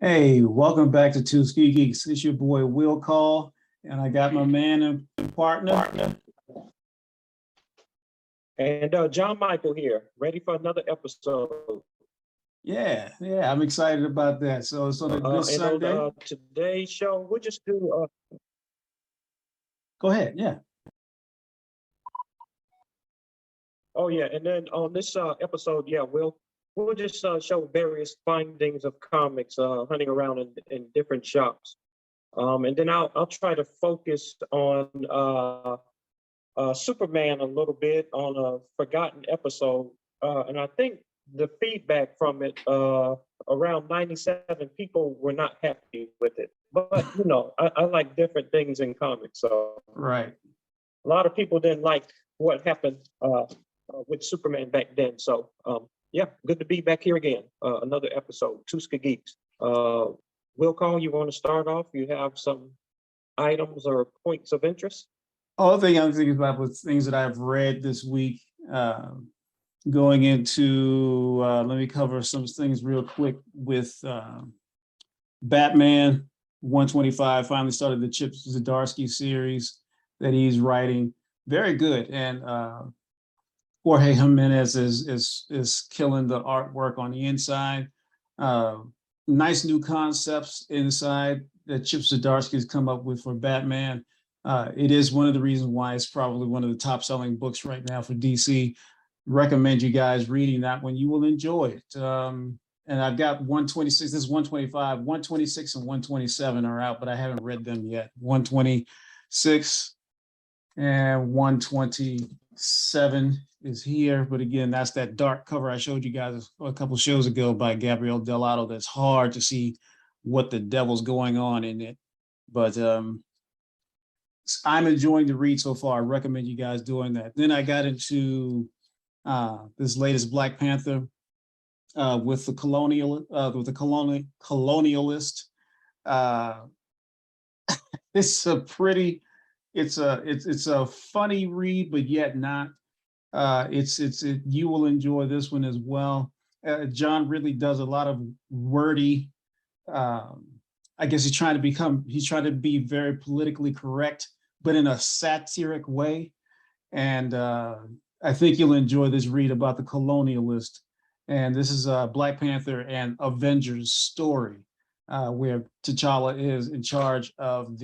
Hey, welcome back to Two Ski Geeks. It's your boy Will Call, and I got my man and partner. And John Michael here, ready for another episode. Yeah, I'm excited about that. So it's on a good And on Sunday. today's show, we'll just do. Go ahead. Yeah. Oh yeah, and then on this episode, yeah, we'll just show various findings of comics, hunting around in different shops. And then I'll try to focus on Superman a little bit on a forgotten episode, and I think the feedback from it, around 97 people were not happy with it. But I like different things in comics, so Right. a lot of people didn't like what happened with Superman back then. So yeah, good to be back here again. Another episode, Tuska Geeks. Will Call, you want to start off? You have some items or points of interest? All the thing I'm thinking about was things that I've read this week. Going into, let me cover some things real quick with Batman 125. Finally started the Chip Zdarsky series that he's writing. Very good. And Jorge Jimenez is killing the artwork on the inside. Nice new concepts inside that Chip Zdarsky has come up with for Batman. It is one of the reasons why it's probably one of the top selling books right now for DC. Recommend you guys reading that one. You will enjoy it. And I've got 126, this is 125, 126 and 127 are out, but I haven't read them yet. 126 and 127 is here. But again, that's that dark cover I showed you guys a couple shows ago by Gabriel Dell'Otto. That's hard to see what the devil's going on in it. But I'm enjoying the read so far. I recommend you guys doing that. Then I got into this latest Black Panther with the colonialist. It's a pretty, it's a funny read, but yet not. You will enjoy this one as well. John Ridley does a lot of wordy. I guess he's trying to be very politically correct, but in a satiric way. And I think you'll enjoy this read about the colonialist. And this is Black Panther and Avengers story, where T'Challa is in charge of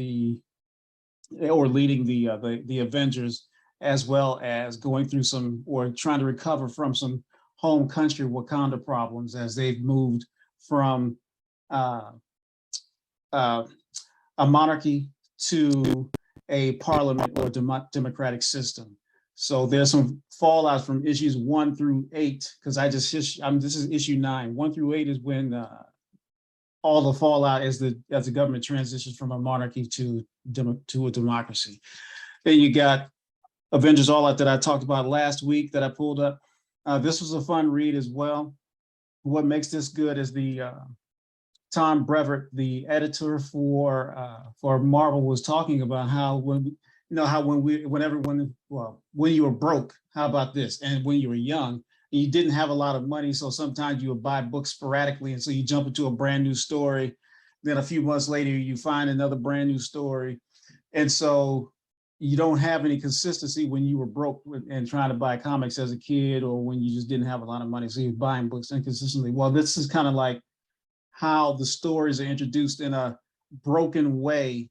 leading the Avengers, as well as going through some or trying to recover from some home country Wakanda problems as they've moved from uh, a monarchy to a parliament or democratic system. So there's some fallout from issues 1 through 8, because this is issue 9. 1 through 8 is when all the fallout as the government transitions from a monarchy to a democracy. Then you got Avengers All Out that I talked about last week that I pulled up. This was a fun read as well. What makes this good is the Tom Brevoort, the editor for Marvel, was talking about how when you were broke, how about this? And when you were young, you didn't have a lot of money, so sometimes you would buy books sporadically, and so you jump into a brand new story. Then a few months later, you find another brand new story, and so you don't have any consistency when you were broke and trying to buy comics as a kid, or when you just didn't have a lot of money, so you're buying books inconsistently. Well, this is kind of like how the stories are introduced in a broken way.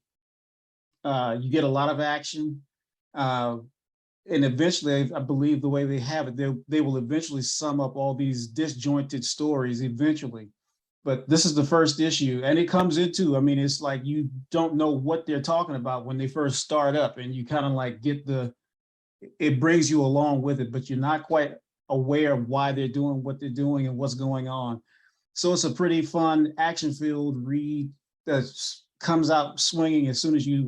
You get a lot of action, and eventually, I believe the way they have it, they will eventually sum up all these disjointed stories eventually. But this is the first issue, and it comes into, I mean, it's like you don't know what they're talking about when they first start up, and you kind of like it brings you along with it, but you're not quite aware of why they're doing what they're doing and what's going on. So it's a pretty fun, action-filled read that comes out swinging as soon as you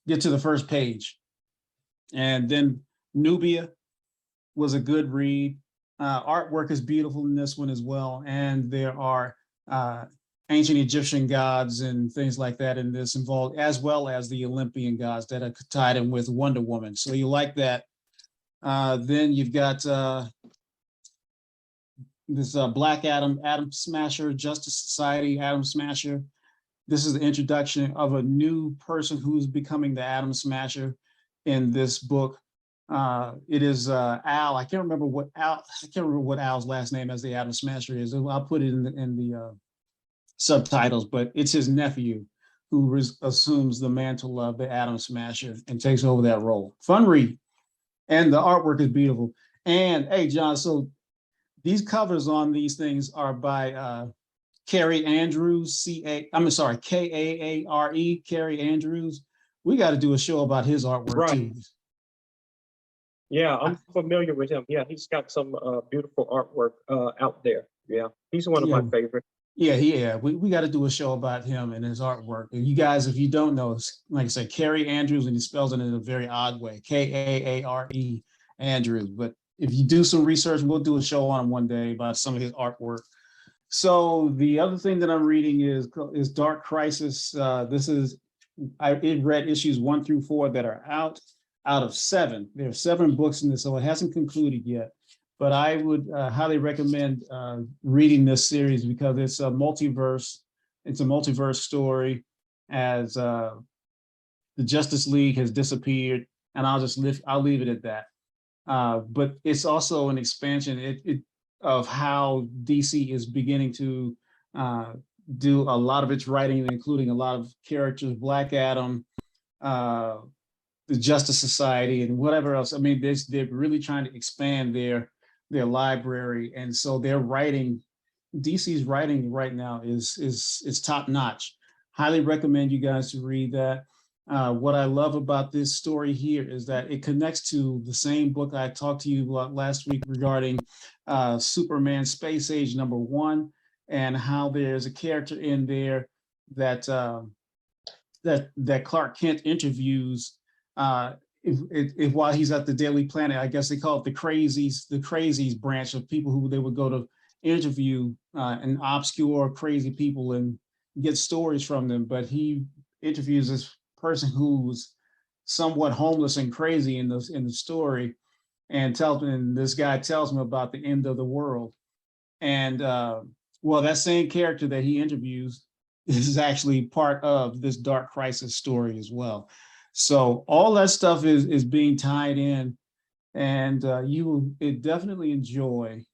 get to the first page. And then Nubia was a good read. Artwork is beautiful in this one as well, and there are ancient Egyptian gods and things like that in this involved, as well as the Olympian gods that are tied in with Wonder Woman. So you like that. Then you've got this Black Adam, Atom Smasher, Justice Society, Atom Smasher. This is the introduction of a new person who's becoming the Atom Smasher in this book. It is Al. I can't remember what Al's last name as the Atom Smasher is. I'll put it in the subtitles, but it's his nephew who assumes the mantle of the Atom Smasher and takes over that role. Fun read, and the artwork is beautiful. And hey, John, so these covers on these things are by Carrie Andrews, Kaare, Carrie Andrews. We got to do a show about his artwork Right. too. Yeah, I'm familiar with him. Yeah, he's got some beautiful artwork out there. Yeah, he's one of Yeah, my favorites. yeah. We got to do a show about him and his artwork. And you guys, if you don't know, like I said, Carrie Andrews, and he spells it in a very odd way, Kaare Andrews. But if you do some research, we'll do a show on him one day about some of his artwork. So the other thing that I'm reading is Dark Crisis. I read issues 1 through 4 that are out of 7. There are 7 books in this, so it hasn't concluded yet. But I would highly recommend reading this series because it's a multiverse. It's a multiverse story as the Justice League has disappeared, and I'll leave it at that. But it's also an expansion of how DC is beginning to do a lot of its writing, including a lot of characters, Black Adam, the Justice Society, and whatever else. I mean, they're really trying to expand their library, and so their writing, DC's writing right now is top notch. Highly recommend you guys to read that. What I love about this story here is that it connects to the same book I talked to you about last week regarding Superman Space Age #1, and how there's a character in there that that Clark Kent interviews if while he's at the Daily Planet. I guess they call it the crazies branch of people who they would go to interview and obscure crazy people and get stories from them. But he interviews this person who's somewhat homeless and crazy in the story, and this guy tells him about the end of the world. And well, that same character that he interviews is actually part of this Dark Crisis story as well. So all that stuff is being tied in, and you will definitely enjoy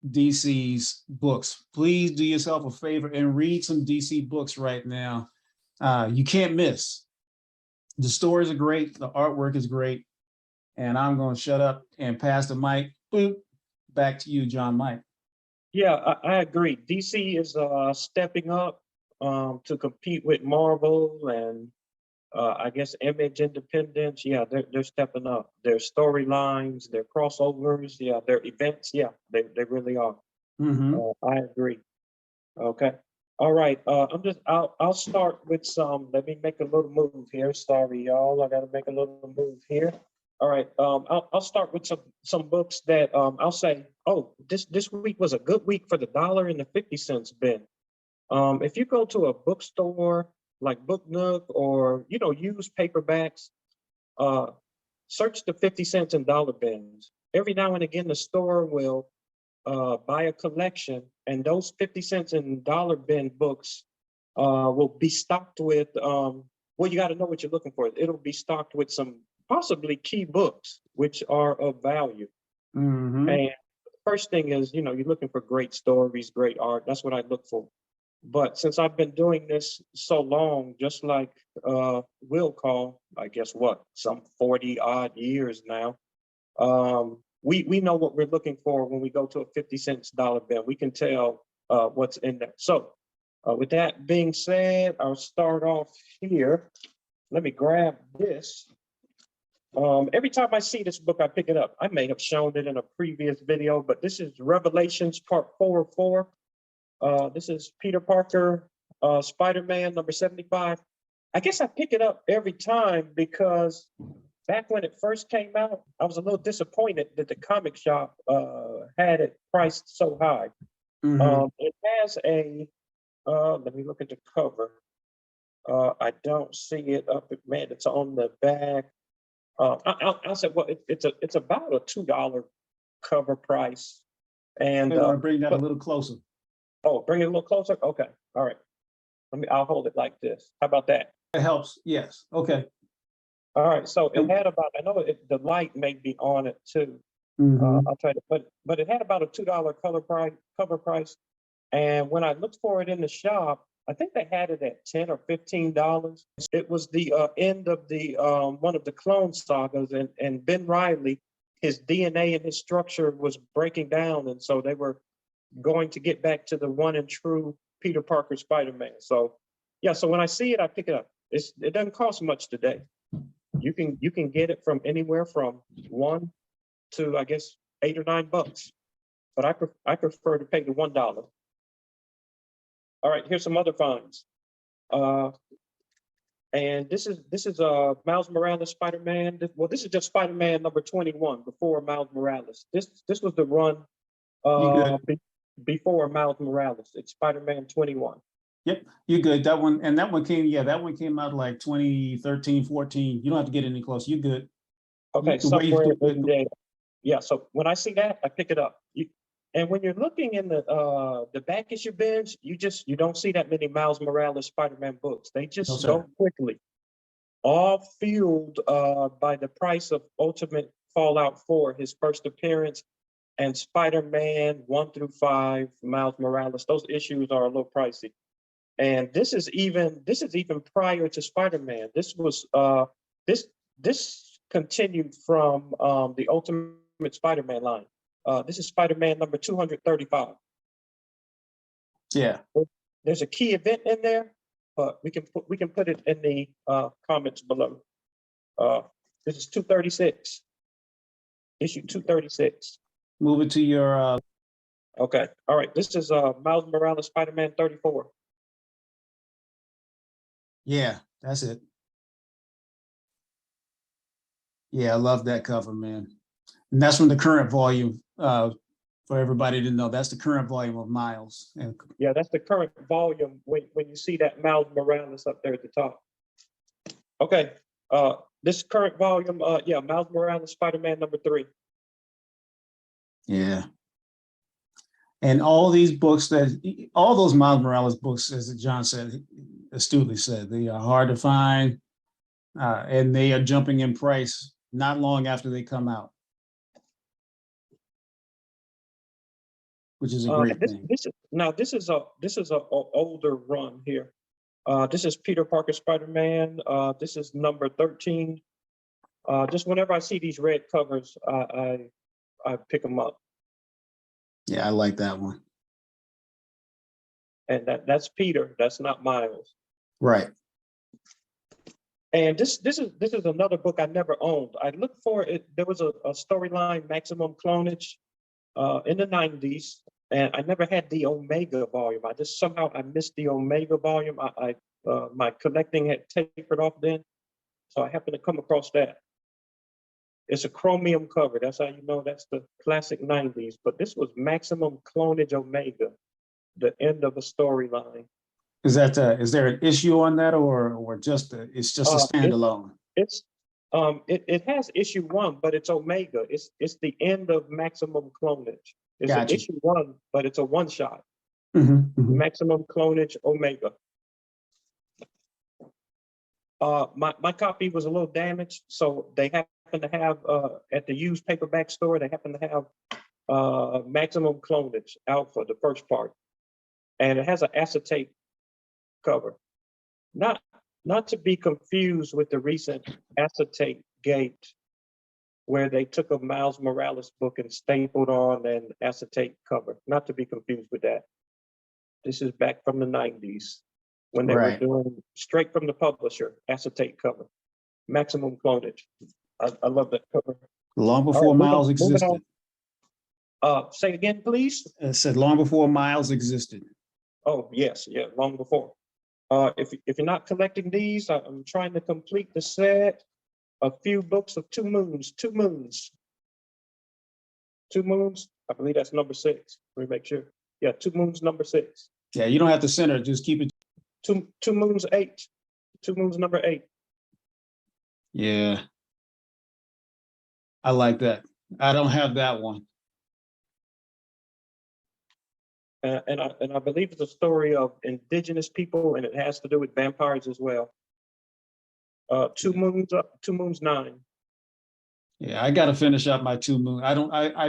DC's books. Please do yourself a favor and read some DC books right now. You can't miss. The stories are great, the artwork is great, and I'm going to shut up and pass the mic back to you, John Mike. Yeah, I agree. DC is stepping up to compete with Marvel and I guess Image Independence. Yeah, they're stepping up. Their storylines, their crossovers, yeah, their events. Yeah, they really are. I agree. Okay. All right. I'll start with some. Let me make a little move here. Sorry, y'all. I got to make a little move here. All right. I'll start with some books that I'll say. Oh, this week was a good week for the $1.50 bin. If you go to a bookstore like Book Nook or used paperbacks, search the 50 cents and dollar bins. Every now and again, the store will buy a collection, and those 50 cents and dollar bin books will be stocked with, well, you got to know what you're looking for. It'll be stocked with some possibly key books, which are of value. And the first thing is, you're looking for great stories, great art. That's what I look for. But since I've been doing this so long, just like Will call, I guess some 40 odd years now, we know what we're looking for when we go to a 50 cents dollar bin. We can tell what's in there. So with that being said, I'll start off here. Let me grab this. Every time I see this book, I pick it up. I may have shown it in a previous video, but this is Revelations Part 4 of 4. This is Peter Parker, Spider-Man #75. I guess I pick it up every time because back when it first came out, I was a little disappointed that the comic shop had it priced so high. It has let me look at the cover. I don't see it up, man, it's on the back. I'll say, well, it's about a $2 cover price. And, I want to bring that a but, little closer. oh, bring it a little closer. Okay. All right. I'll hold it like this. How about that? That helps. Yes. Okay. All right. So it And- had about, I know the light may be on it too. Mhm. I'll try to, but it had about a $2 cover price. And when I looked for it in the shop, I think they had it at $10 or $15. It was the end of the one of the clone sagas, and Ben Riley, his DNA and his structure was breaking down, and so they were going to get back to the one and true Peter Parker Spider-Man. So yeah, so when I see it, I pick it up. It doesn't cost much today. You can get it from anywhere from $1 to, I guess, $8 or $9. But I prefer to pay the $1. All right, here's some other finds. And this is Miles Morales Spider-Man. Well, this is just Spider-Man number 21 before Miles Morales. This was the run You good? before Miles Morales. It's Spider-Man 21. Yep. You good? That one, and that one came. Yeah, that one came out like 2013, 14. You don't have to get any closer. You good? Okay, The way somewhere you in there. Yeah, so when I see that, I pick it up. And when you're looking in the back issue bins, you don't see that many Miles Morales Spider-Man books. They No, just sir. go quickly. All fueled by the price of Ultimate Fallout 4, his first appearance, and Spider-Man 1 through 5, Miles Morales. Those issues are a little pricey. And this is even prior to Spider-Man. This continued from the Ultimate Spider-Man line. This is Spider-Man number 235. Yeah. There's a key event in there, but we can put it in the comments below. This is 236, issue 236. Move it to your. Okay, all right. This is Miles Morales Spider-Man 34. Yeah, that's it. Yeah, I love that cover, man. And that's from the current volume. For everybody to know, that's the current volume of Miles. And Yeah, that's the current volume when you see that Miles Morales up there at the top. Okay, this current volume, yeah, Miles Morales Spider-Man number 3. yeah. And all these books all those Miles Morales books, as John said, astutely said, they are hard to find, and they are jumping in price not long after they come out, which is a great thing. This is a older run here. This is Peter Parker Spider-Man. This is number 13. Just whenever I see these red covers, I pick them up. Yeah, I like that one. And that's Peter. That's not Miles. Right. And this is another book I never owned. I looked for it. There was a storyline, Maximum Clonage, in the 90s, and I never had the Omega volume. I just somehow I missed the Omega volume. My collecting had tapered off then, so I happened to come across that. It's a chromium cover. That's how you know that's the classic 90s. But this was Maximum Clonage Omega, the end of a storyline. Is there an issue on that, or just it's just a standalone? It has issue 1, but it's Omega. It's the end of Maximum Clonage. It's an Gotcha. issue 1, but it's a one shot. Mhm. Maximum Clonage Omega. My copy was a little damaged, so they happen to have at the used paperback store, they happen to have Maximum Clonage Alpha, the first part, and it has an acetate cover. Not to be confused with the recent acetate gate, where they took a Miles Morales book and stapled on an acetate cover. Not to be confused with that. This is back from the 90s when they were doing straight from the publisher, acetate cover, Maximum Clonage. I love that cover. Long before Miles existed. Say again, please. I said long before Miles existed. Oh, yes, yeah, long before. If you're not collecting these, I'm trying to complete the set. A few books of Two Moons. I believe that's number 6. Let me make sure. Yeah, Two Moons, number 6. Yeah, you don't have to center it, just keep it. Two Moons 8. Two Moons number 8. Yeah. I like that. I don't have that one. and I believe it's a story of indigenous people, and it has to do with vampires as well. Two Moons Up, Two Moons 9. Yeah, I got to finish up my Two Moon. I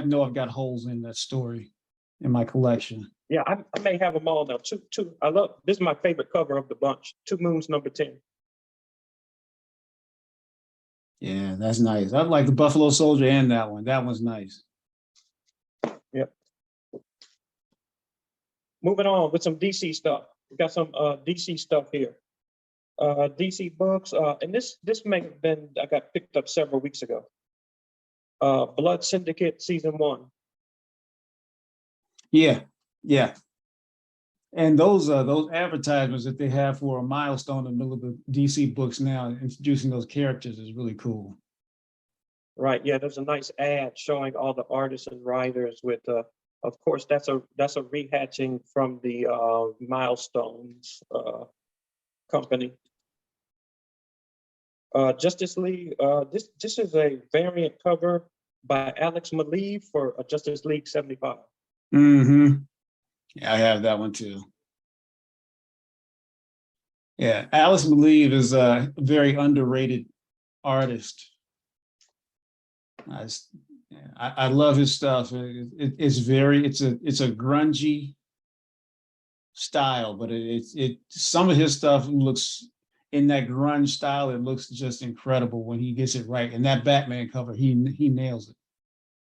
know I've got holes in that story in my collection. Yeah, I may have them all now. Two. I love this is my favorite cover of the bunch. Two Moons number 10. Yeah, that's nice. I like the Buffalo Soldier and that one. That one's nice. Yep. Moving on with some DC stuff. We got some DC stuff here. DC books, and this may have been I got picked up several weeks ago. Blood Syndicate season 1. Yeah, yeah. And those advertisements that they have for a milestone in the middle of the DC books now, introducing those characters is really cool. Right. Yeah, there's a nice ad showing all the artists and writers with of course that's a rehatching from the Milestones company. Justice League, this is a variant cover by Alex Maleev for Justice League 75. Mm-hmm. Yeah, I have that one too. Yeah, Alice Maleev is a very underrated artist. I love his stuff. It's a grungy style, but some of his stuff looks in that grunge style. It looks just incredible when he gets it right. And that Batman cover, he nails it.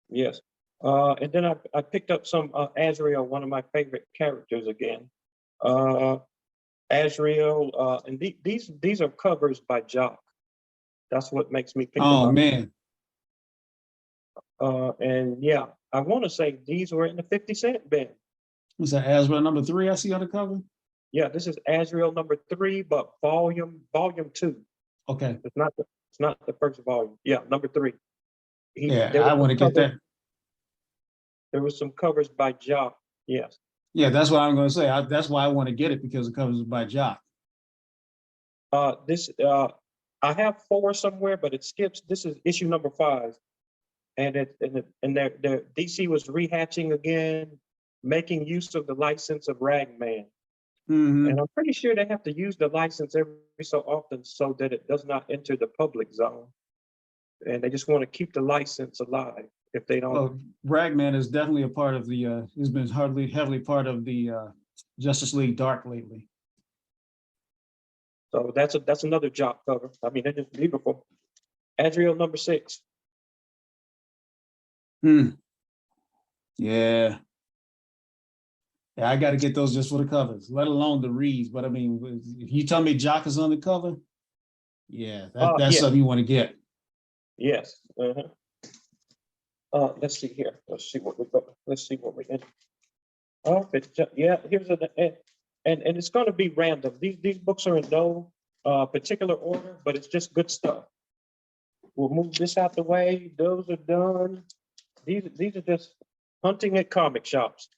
Yes. And then I picked up some Azrael, one of my favorite characters again. Azrael, and these are covers by Jock. That's what makes me pick them Oh up. man. And yeah, I want to say these were in the 50-cent bin. Was that Azrael number 3 I see on the cover? Yeah, this is Azrael number 3, but volume 2. Okay. It's not the first volume. Yeah, number 3. I want to get that. There was some covers by Jock. Yes. Yeah, that's what I'm going to say. That's why I want to get it, because it covers by Jock. I have 4 somewhere, but it skips. This is issue number 5, and their DC was rehatching again, making use of the license of Ragman. Mm-hmm. And I'm pretty sure they have to use the license every so often so that it does not enter the public zone. And they just want to keep the license alive. If they don't, well, Ragman is definitely a part of the. He's been heavily part of the Justice League Dark lately. so that's another Jock cover. I mean, they're just beautiful. Azrael number 6. Yeah. Yeah, I got to get those just for the covers, let alone the reads. But I mean, if you tell me Jock is on the cover, yeah, that's something you want to get. Yes. Let's see here. Let's see what we got. Let's see what we get. Oh, here's and it's going to be random. These books are in no particular order, but it's just good stuff. We'll move this out the way. Those are done. These are just hunting at comic shops.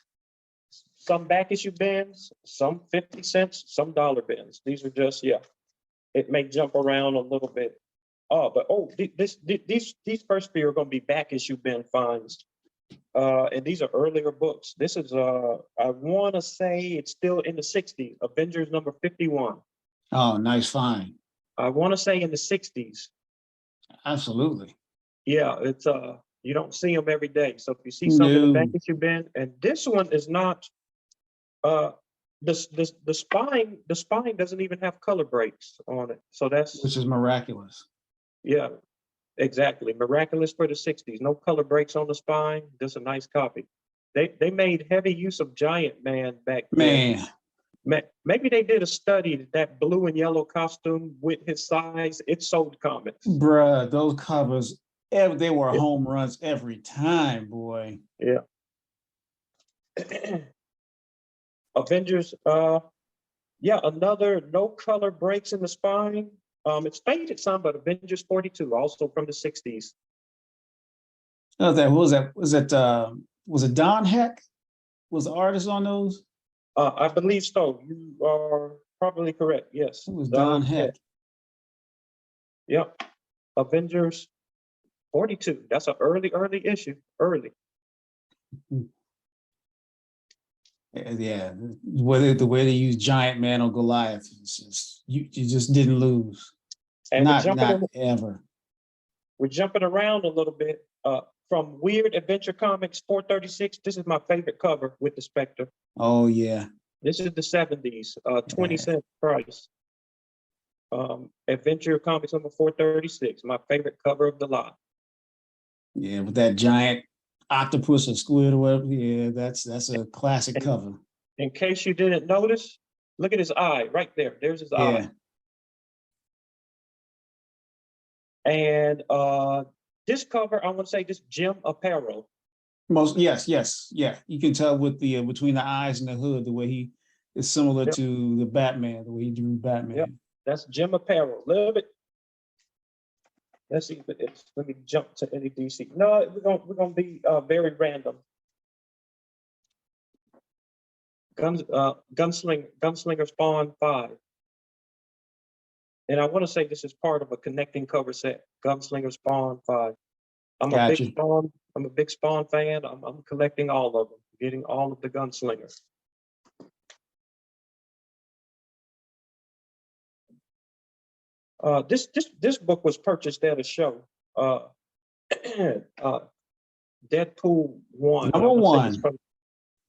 Some back issue bins, some 50 cents, some dollar bins. These are just, it may jump around a little bit. These first few are going to be back issue bin finds. And these are earlier books. This is, I want to say it's still in the 60s, Avengers number 51. Oh, nice find. I want to say in the 60s. Absolutely. Yeah, it's, you don't see them every day. So if you see something in the back issue bin, and this one is not, the spine doesn't even have color breaks on it. So which is miraculous. Yeah, exactly. Miraculous for the 60s. No color breaks on the spine. Just a nice copy. They made heavy use of Giant Man back then. Man, maybe they did a study that blue and yellow costume with his size. It sold comics. Bruh, those covers, they were home runs every time, boy. Yeah. Avengers, another no color breaks in the spine. It's faded some, but Avengers 42, also from the 60s. Oh, what was that? Was it Don Heck? Was the artist on those? I believe so. You are probably correct. Yes. It was Don Heck. Yep. Avengers 42. That's an early issue. Early. Yeah, whether the way they use Giant Man or Goliath, it's just, you just didn't lose. And Not ever. we're jumping around a little bit. From Weird Adventure Comics 436. This is my favorite cover with the Spectre. Oh yeah. This is the 70s, 20 Yeah. cent price. Adventure Comics number 436, my favorite cover of the lot. Yeah, with that giant octopus or squid or whatever. Yeah, that's a classic And cover. in case you didn't notice, look at his eye right there. There's his eye. Yeah. And this cover, I want to say this Jim Apparel. Most yes. Yeah. You can tell with the between the eyes and the hood, the way he is similar Yep, to the Batman, the way he drew yep. Batman. That's Jim Apparel. Love it. Let's see if it is. Let me jump to any DC. No, we're gonna be very random. Gunslinger Spawn 5. And I want to say this is part of a connecting cover set. Gunslinger Spawn 5. Gotcha. I'm a big Spawn fan. I'm collecting all of them, getting all of the Gunslingers. This book was purchased at a show. Uh, Deadpool 1. Number one.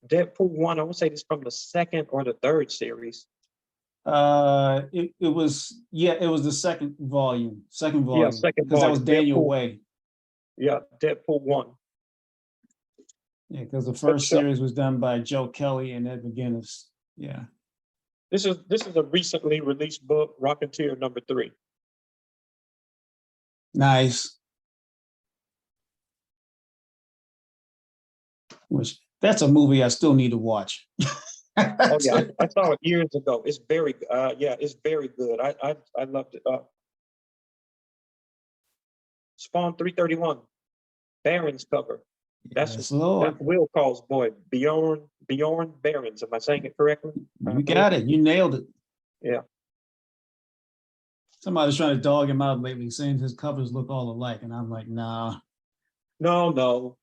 Deadpool 1. I want to say this from the second or the third series. It was it was the second volume, Yeah, second because that was volume. Daniel Way. Yeah, Deadpool 1. Yeah, because the Good first stuff. series was done by Joe Kelly and Ed McGuinness. Yeah. This is a recently released book, Rocketeer number 3. Nice. Which that's a movie I still need to watch. Oh yeah, I saw it years ago. It's very it's very good. I loved it. Spawn 331, Barron's cover. Yes, Lord. That's Will Call's boy, Bjorn Barron's. Am I saying it correctly? You got it. You nailed it. Yeah. Somebody's trying to dog him out lately, saying his covers look all alike, and I'm like, nah, No.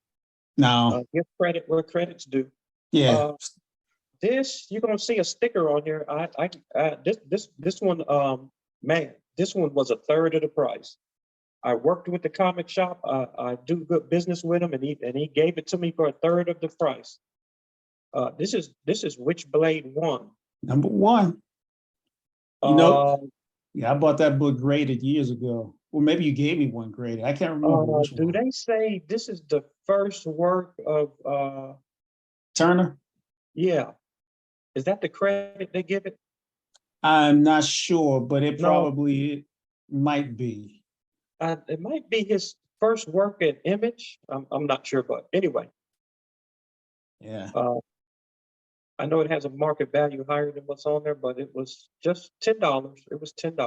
no. Give credit where credit's due. Yeah. This you're gonna see a sticker on here. This one man, this one was a third of the price. I worked with the comic shop. I do good business with him, and he gave it to me for a third of the price. This is Witchblade 1. Number one. You know, Uh, yeah, I bought that book graded years ago. Or maybe you gave me one graded. I can't remember which do one. they say this is the first work of Turner? yeah. Is that the credit they give it? I'm not sure, but it No, probably might be. it might be his first work in Image. I'm not sure, but anyway, Yeah. I know it has a market value higher than what's on there, but it was just $10. It was $10.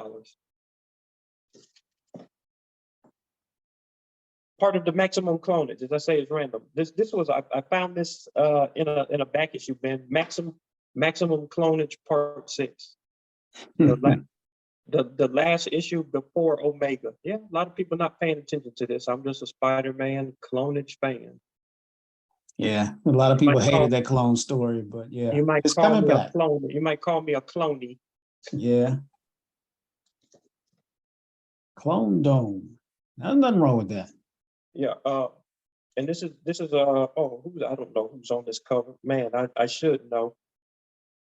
Part of the maximum clonage, as I say, is random. This was I found this in a back issue bin. Maximum clonage part 6. The last issue before Omega. Yeah, a lot of people not paying attention to this. I'm just a Spider-Man clonage fan. Yeah, a lot of people hated that clone story, but yeah, You might it's call coming me a back. clone. You might call me a cloney. Yeah. Clone Dome. There's nothing wrong with that. Yeah. And this is I don't know who's on this cover. Man, I should know.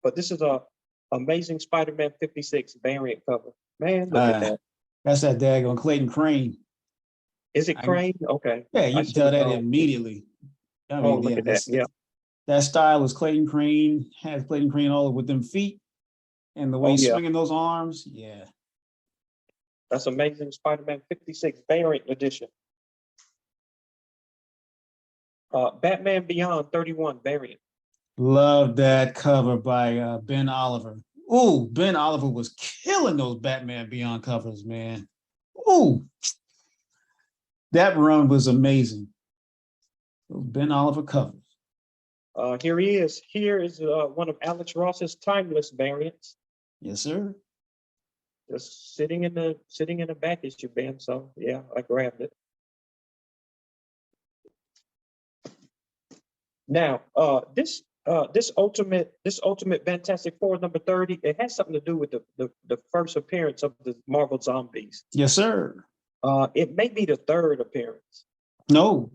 But this is a Amazing Spider-Man 56 variant cover. Man, look at that. That's that daggone Clayton Crane. Is it Crane? Okay. Yeah, I you can should tell that know. immediately. I Oh, mean, look yeah, at that. Yeah. that style is Clayton Crane, has Clayton Crane all with them feet and the way Oh, he's yeah. swinging those arms. Yeah. That's Amazing Spider-Man 56 variant edition. Batman Beyond 31 variant. Love that cover by Ben Oliver. Ooh, Ben Oliver was killing those Batman Beyond covers, man. Ooh, that run was amazing. Those Ben Oliver covers. Here he is. Here is one of Alex Ross's timeless variants. Yes, sir. Just sitting in the back issue bin. So yeah, I grabbed it. Now, this This ultimate Fantastic Four number 30, it has something to do with the first appearance of the Marvel Zombies. Yes, sir. It may be the third appearance. No.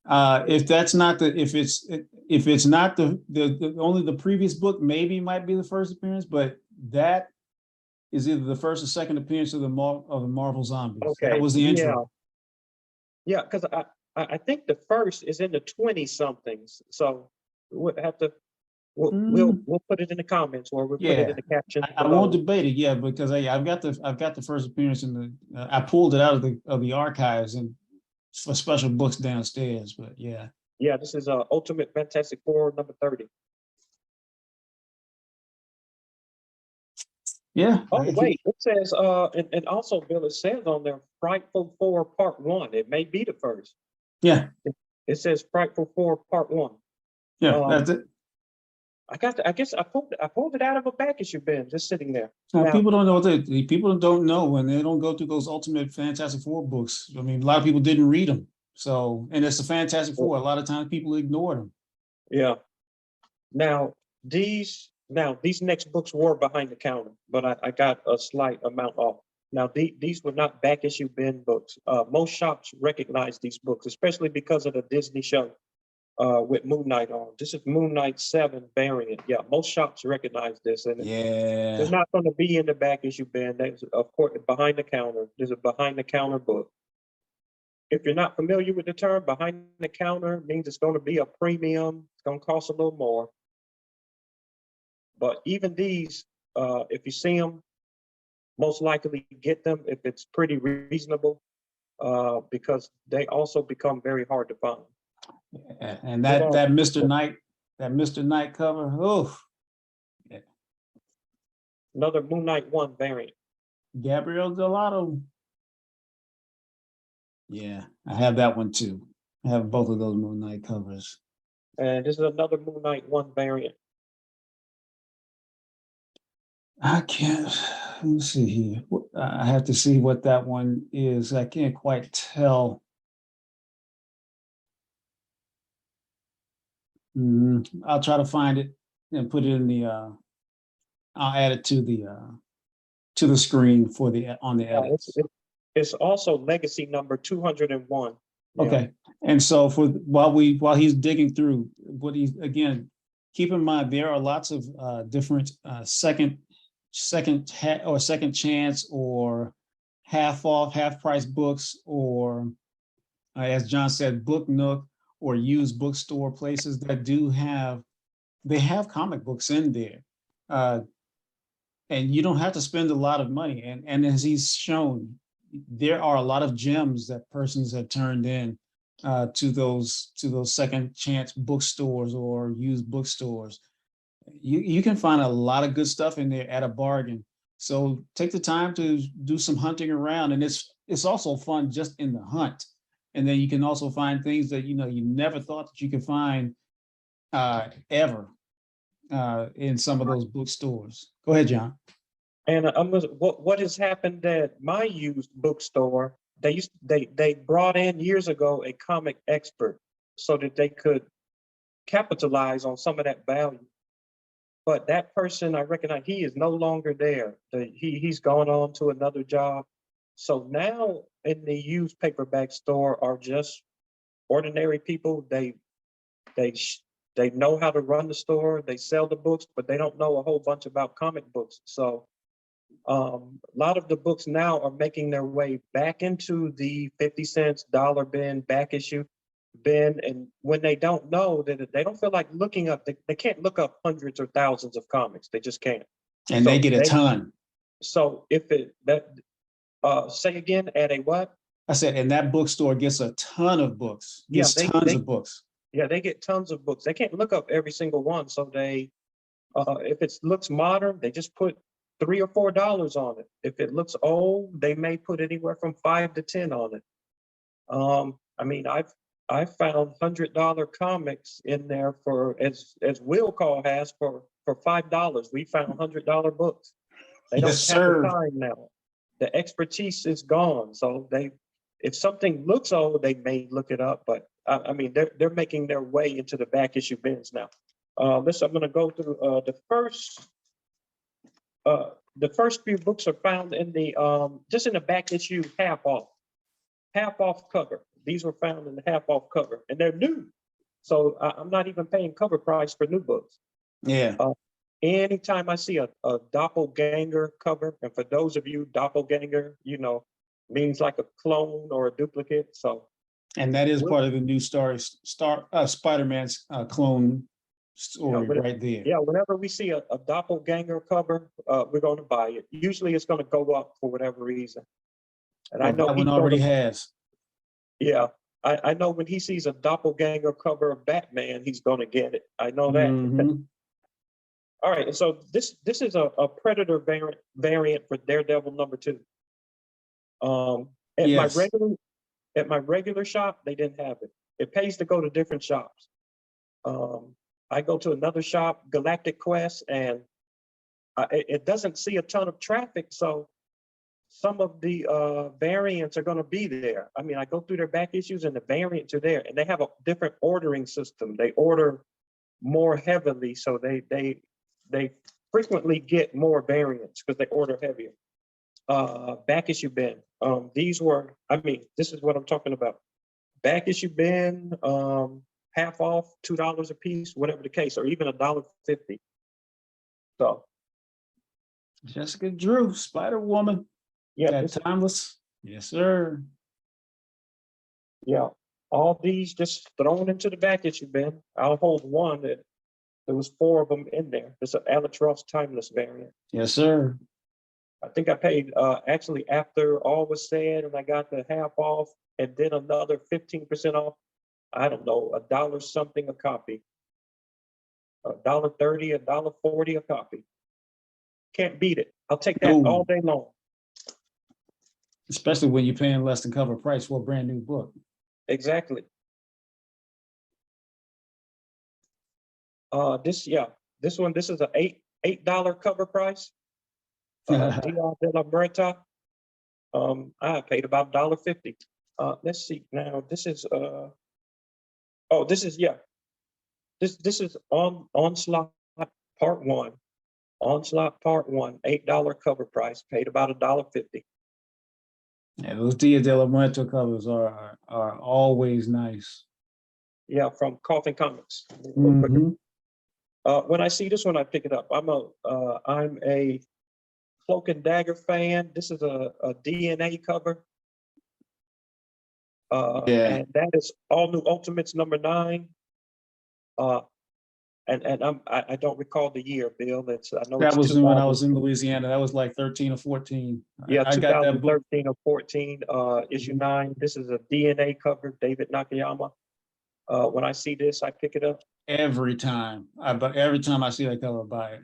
If that's not the, if it's not the only the previous book, maybe might be the first appearance, but that is either the first or second appearance of the Marvel Zombies. That Okay, was the yeah, intro. yeah, because I think the first is in the 20 somethings. So we'll have to we'll put it in the comments, or we'll put it Yeah, in the caption I won't below. debate it. Yeah, because I've got the first appearance in the. I pulled it out of the archives and for special books downstairs. But yeah, Yeah, this is Ultimate Fantastic Four number 30. yeah, Oh, wait, it says, and also, Bill, it says on there, Frightful Four Part One. It may be the first. yeah, It says Frightful Four Part One. yeah. Um, That's it. I guess I pulled it out of a back issue bin, just sitting there. Well, Now, people don't know the people don't know when they don't go through those Ultimate Fantastic Four books. I mean, a lot of people didn't read them. So, and it's the Fantastic Four. A lot of times people ignore them. yeah. Now these next books were behind the counter, but I got a slight amount off. Now these were not back issue bin books. Most shops recognize these books, especially because of the Disney show with Moon Knight on. This is Moon Knight 7 variant. Yeah, most shops recognize this, and they're Yeah. not going to be in the back issue bin. That's, of course, behind the counter. There's a behind the counter book. If you're not familiar with the term, behind the counter means it's going to be a premium. It's going to cost a little more. But even these, if you see them, most likely get them if it's pretty reasonable, because they also become very hard to find. And Hold on. that Mr. Knight cover. Oh, Another Moon Knight 1 variant. Gabriel Delato. Yeah, I have that one too. I have both of those Moon Knight covers. And this is another Moon Knight 1 variant. I can't. Let me see here. I have to see what that one is. I can't quite tell. I'll try to find it and put it in the. I'll add it to the screen for the on the edits. It's also legacy number 201. Yeah. Okay, and so for while he's digging through what he's again, keep in mind there are lots of different second chance or half off, half price books, or as John said, Book Nook or used bookstore places that they have comic books in there. And you don't have to spend a lot of money. And as he's shown, there are a lot of gems that persons have turned in to those second chance bookstores or used bookstores. You can find a lot of good stuff in there at a bargain. So take the time to do some hunting around, and it's also fun just in the hunt. And then you can also find things that you never thought that you could find ever in some of those bookstores. Go ahead, John. And what has happened at my used bookstore? They brought in years ago a comic expert so that they could capitalize on some of that value. But that person, I recognize, he is no longer there. He's gone on to another job. So now in the used paperback store are just ordinary people. They know how to run the store. They sell the books, but they don't know a whole bunch about comic books. So a lot of the books now are making their way back into the 50 cents, dollar bin, back issue bin. And when they don't know, that they don't feel like looking up, they can't look up hundreds or thousands of comics. They just can't. And they get a ton. So if say again, at a what? I said, and that bookstore gets a ton of books. Gets tons of books. Yeah, they get tons of books. They can't look up every single one. So they, if it looks modern, they just put $3 or $4 on it. If it looks old, they may put anywhere from 5 to 10 on it. I mean, I've found $100 comics in there for as Will Call has for $5. We found $100 books. They don't have the time now. The expertise is gone, so if something looks old, they may look it up, but I mean, they're making their way into the back issue bins now. Listen, I'm going to go through the first few books are found in the just in the back issue half off cover. These were found in the half off cover, and they're new. So I'm not even paying cover price for new books. Yeah. Anytime I see a doppelganger cover, and for those of you, doppelganger, means like a clone or a duplicate. So, And that is part of the new Spider-Man's clone story right there. Yeah, whenever we see a doppelganger cover, we're going to buy it. Usually it's going to go up for whatever reason. And I know that one already has. Yeah, I know when he sees a doppelganger cover of Batman, he's going to get it. I know that. Mm-hmm. All right, and so this is a Predator variant for Daredevil #2. Yes. At my regular shop, they didn't have it. It pays to go to different shops. I go to another shop, Galactic Quest, and it doesn't see a ton of traffic, so some of the variants are going to be there. I mean, I go through their back issues and the variants are there, and they have a different ordering system. They order more heavily, so they frequently get more variants because they order heavier. Back issue bin. These were, this is what I'm talking about. Back issue bin, half off, $2 a piece, whatever the case, or even $1.50. So Jessica Drew, Spider-Woman. yeah, That timeless. Yes, sir. Yeah, all these just thrown into the back issue bin. I'll hold one. There was 4 of them in there. It's an Alex Ross timeless variant. Yes, sir. I think I paid actually after all was said, and I got the half off, and then another 15% off. I don't know, $1 something a copy, $1.30, $1.40 a copy. Can't beat it. I'll take that all day long. Especially when you're paying less than cover price for a brand new book. Exactly. This is a $8 cover price. Dia de la Muerta. I paid about $1.50. Let's see now. This is This is Onslaught Part 1. Onslaught Part 1, $8 cover price, paid about $1.50. Yeah, those Dia de la Muerta covers are always nice. Yeah, from Coffin Comics. Mm-hmm. When I see this one, I pick it up. I'm a Cloak and Dagger fan. This is a DNA cover. And that is All New Ultimates #9. I don't recall the year, Bill. I know that it's was when I was in Louisiana. That was like 13 or 14. Yeah, I got that book 2013 or 14, issue 9. This is a DNA cover, David Nakayama. When I see this, I pick it up. every time. But every time I see that cover, I buy it.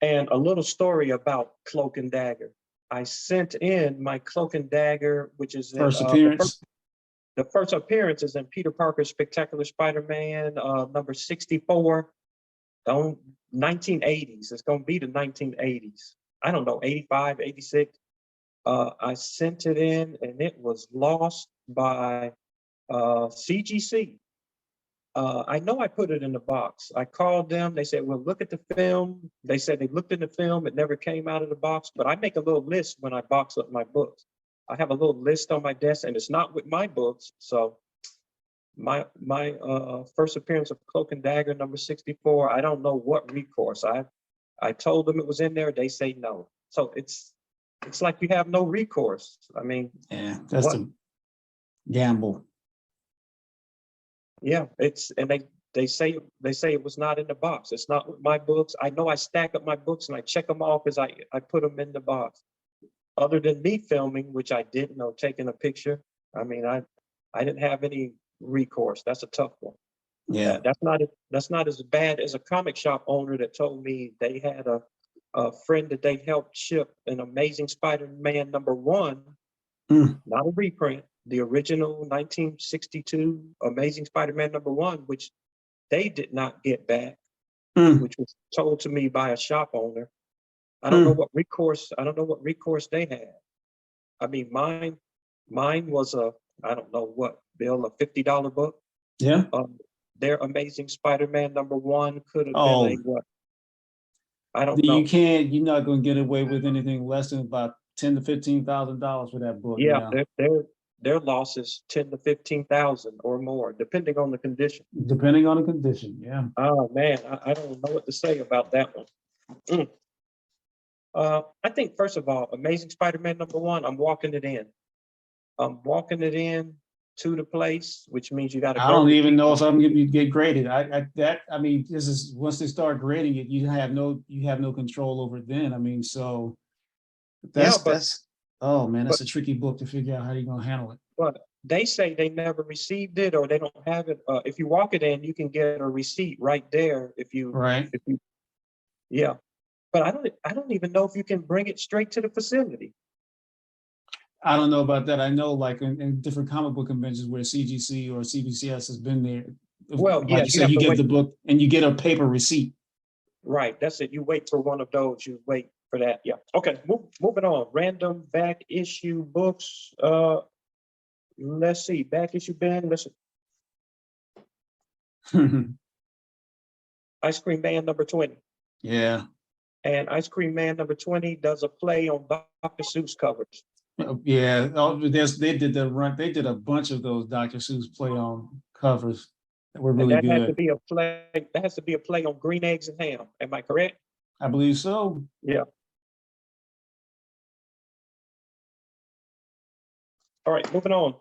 And a little story about Cloak and Dagger. I sent in my Cloak and Dagger, which is First appearance. The first appearance is in Peter Parker's Spectacular Spider-Man, number 64, 1980s. It's going to be the 1980s. I don't know, 85, 86. I sent it in and it was lost by CGC. I know I put it in the box. I called them. They said, well, look at the film. They said they looked in the film. It never came out of the box. But I make a little list when I box up my books. I have a little list on my desk, and it's not with my books. So my first appearance of Cloak and Dagger number 64, I don't know what recourse. I told them it was in there. They say no. So it's like you have no recourse. I mean, yeah, that's a gamble. Yeah, they say it was not in the box. It's not with my books. I know I stack up my books and I check them off as I put them in the box. Other than me filming, which I didn't, or taking a picture. I mean, I didn't have any recourse. That's a tough one. Yeah, that's not as bad as a comic shop owner that told me they had a friend that they helped ship an Amazing Spider-Man #1, not a reprint, the original 1962 Amazing Spider-Man #1, which they did not get back, which was told to me by a shop owner. I don't know what recourse they had. I mean, mine Mine was I don't know what, Bill, a $50 book. Yeah. Their Amazing Spider-Man #1 could have been a Oh, what? I don't know. you're not gonna get away with anything less than about $10,000 to $15,000 for that book Yeah, now, their loss is 10 to 15,000 or more, depending on the condition. depending on the condition. Yeah. Oh man, I don't know what to say about that one. Mm. I think first of all, Amazing Spider-Man #1, I'm walking it in. I'm walking it in to the place, which means you got to I go don't to even know if people. I'm gonna get graded. I mean, this is once they start grading it, you have no control over it then. I mean, so Yeah, that's oh man, but that's a tricky book to figure out how you're gonna handle it. but they say they never received it or they don't have it. If you walk it in, you can get a receipt right there. Right. If you, yeah. But I don't even know if you can bring it straight to the facility. I don't know about that. I know like in different comic book conventions where CGC or CBCS has been there, Well, like yeah, you you said, have you to get wait. the book and you get a paper receipt. Right, that's it. You wait for one of those. You wait for that. Yeah. Okay. Moving on. Random back issue books. Let's see. Back issue bin. Let's see. Ice Cream Man #20. Yeah. And Ice Cream Man #20 does a play on Dr. Seuss covers. Yeah. Oh, they did the run. They did a bunch of those Dr. Seuss play on covers that were And really that has to good. be a play. That has to be a play on Green Eggs and Ham. Am I correct? I believe so. Yeah. All right, moving on.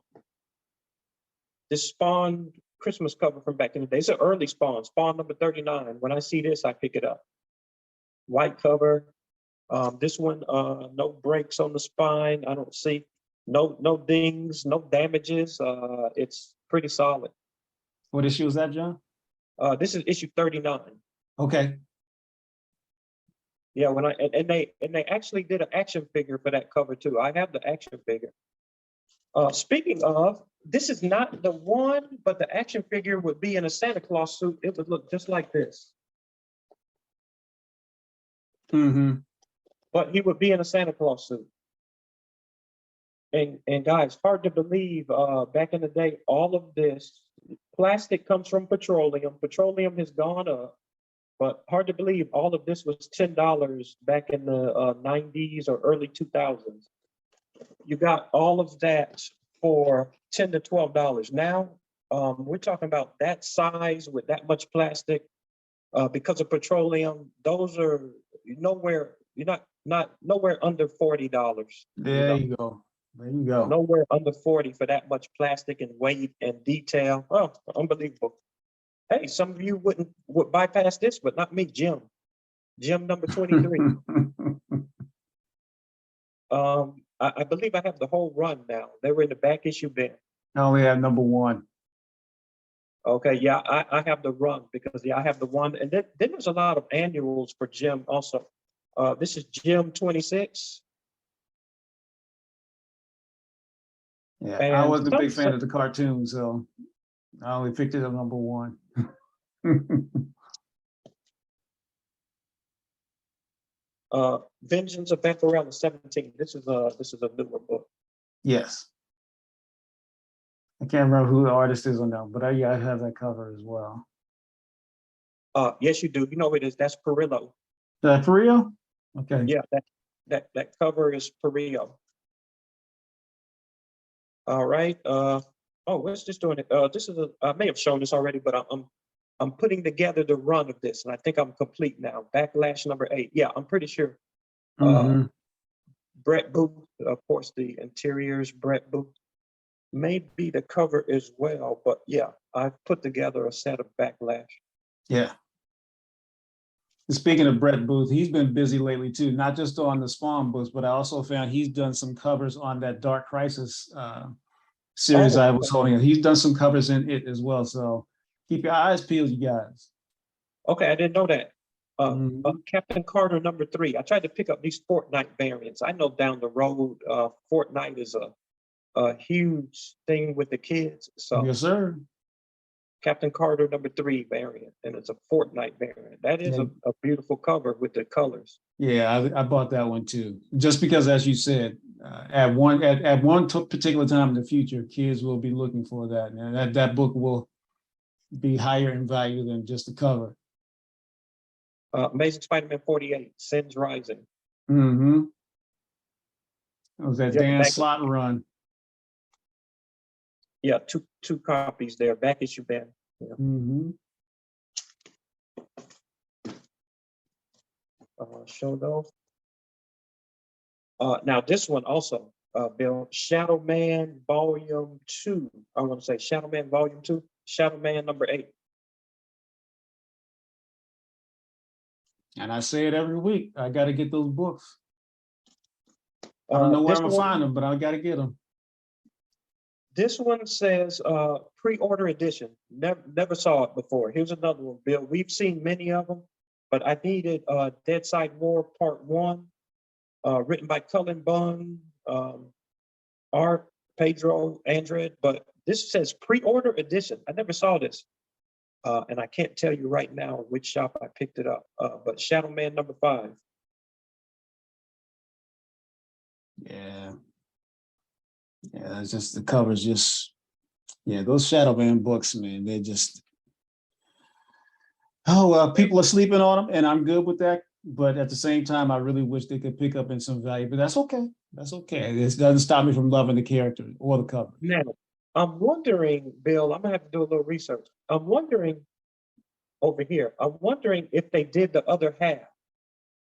This Spawn Christmas cover from back in the day. It's an early Spawn, Spawn #39. When I see this, I pick it up. White cover. This one, no breaks on the spine. I don't see no dings, no damages. It's pretty solid. What issue was that, John? This is issue 39. Okay. Yeah, when they actually did an action figure for that cover too. I have the action figure. Speaking of, this is not the one, but the action figure would be in a Santa Claus suit. It would look just like this. Mm-hmm. But he would be in a Santa Claus suit. And guys, hard to believe, back in the day, all of this plastic comes from petroleum. Petroleum has gone up, but hard to believe all of this was $10 back in the 90s or early 2000s. You got all of that for $10 to $12. Now, we're talking about that size with that much plastic, because of petroleum. Those are nowhere, you're not nowhere under $40. There you go. There you go. Nowhere under 40 for that much plastic and weight and detail. Oh, unbelievable. Hey, some of you would bypass this, but not me, Jim. Jim #23. I believe I have the whole run now. They were in the back issue bin. I only have #1. Okay, yeah, I have the run because yeah, I have the one. And then there's a lot of annuals for Jim also. This is Jim 26. Yeah, I And wasn't a big fan of the cartoon, so I only picked it up #1. Vengeance of Vampirella 17. This is a newer book. Yes. I can't remember who the artist is on that, but yeah, I have that cover as well. Yes, you do. You know who it is. That's Perillo. Is that for real? Okay. Yeah, that cover is Perillo. All right. What's this doing? This is I may have shown this already, but I'm putting together the run of this, and I think I'm complete now. Backlash #8. Yeah, I'm pretty sure. Mm-hmm. Brett Booth, of course, the interiors. Brett Booth, maybe the cover as well, but yeah, I've put together a set of Backlash. Yeah. Speaking of Brett Booth, he's been busy lately too, not just on the Spawn books, but I also found he's done some covers on that Dark Crisis series Oh, I was holding. He's done some covers in it as well. So keep your eyes peeled, you guys. okay, I didn't know that. Mhm. Captain Carter #3. I tried to pick up these Fortnite variants. I know down the road, Fortnite is a huge thing with the kids. So Yes, sir. Captain Carter #3 variant, and it's a Fortnite variant. That is Yeah, a beautiful cover with the colors. Yeah, I bought that one too. Just because, as you said, at one particular time in the future, kids will be looking for that, and that book will be higher in value than just the cover. Amazing Spider-Man 48, Sins Rising. Mm-hmm. It was that Yep, Dan back, Slott run. yeah, two copies there, back issue ban. Yeah. Mm-hmm. Show those. Now this one also, Bill, Shadow Man Volume 2. I want to say Shadow Man Volume 2, Shadow Man number 8. And I say it every week. I got to get those books. I don't know where This I'm gonna find one, them, but I got to get them. this one says pre-order edition. Never saw it before. Here's another one, Bill. We've seen many of them, but I needed Dead Side War Part 1, written by Cullen Bunn, art Pedro Andrade, but this says pre-order edition. I never saw this. And I can't tell you right now which shop I picked it up, but Shadow Man number 5. Yeah. Yeah, it's just the covers just, yeah, those Shadow Man books, man, they're just, people are sleeping on them, and I'm good with that. But at the same time, I really wish they could pick up in some value, but that's okay. That's okay. This doesn't stop me from loving the character or the cover. Now, I'm wondering, Bill, I'm gonna have to do a little research. I'm wondering over here, I'm wondering if they did the other half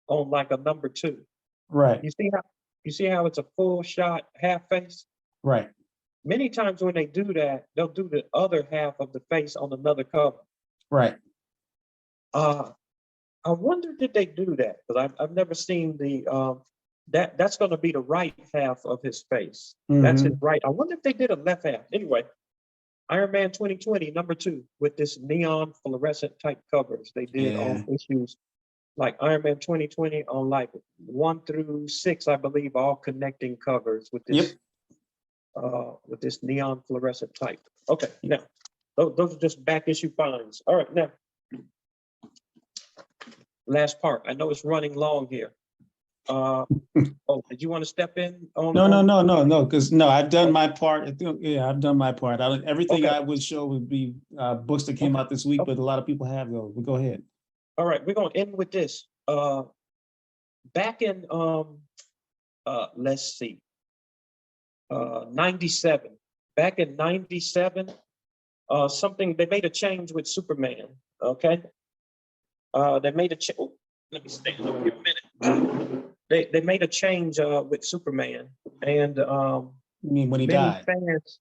on like a number 2. Right, You see how it's a full shot half face? right. Many times when they do that, they'll do the other half of the face on another cover. Right. Uh, I wonder did they do that? Because I've never seen the that's going to be the right half of his face. That's his Mm-hmm. right. I wonder if they did a left half. Anyway, Iron Man 2020 number 2 with this neon fluorescent type covers. They did Yeah. on issues like Iron Man 2020 on like 1 through 6, I believe, all connecting covers Yep. with this neon fluorescent type. Okay, now those are just back issue finds. All right, now last part. I know it's running long here. Oh, did you want to step in on? No. Because no, I've done my part. Yeah, I've done my part. Everything Okay, I would show would be books that came okay, out this week, okay. but a lot of people have those. But go ahead. All right, we're gonna end with this. Back in let's see, 97. Back in 97, something they made a change with Superman. Okay, they made a change. Let me stand up here a minute. They made a change with Superman, and I mean, when he many died. fans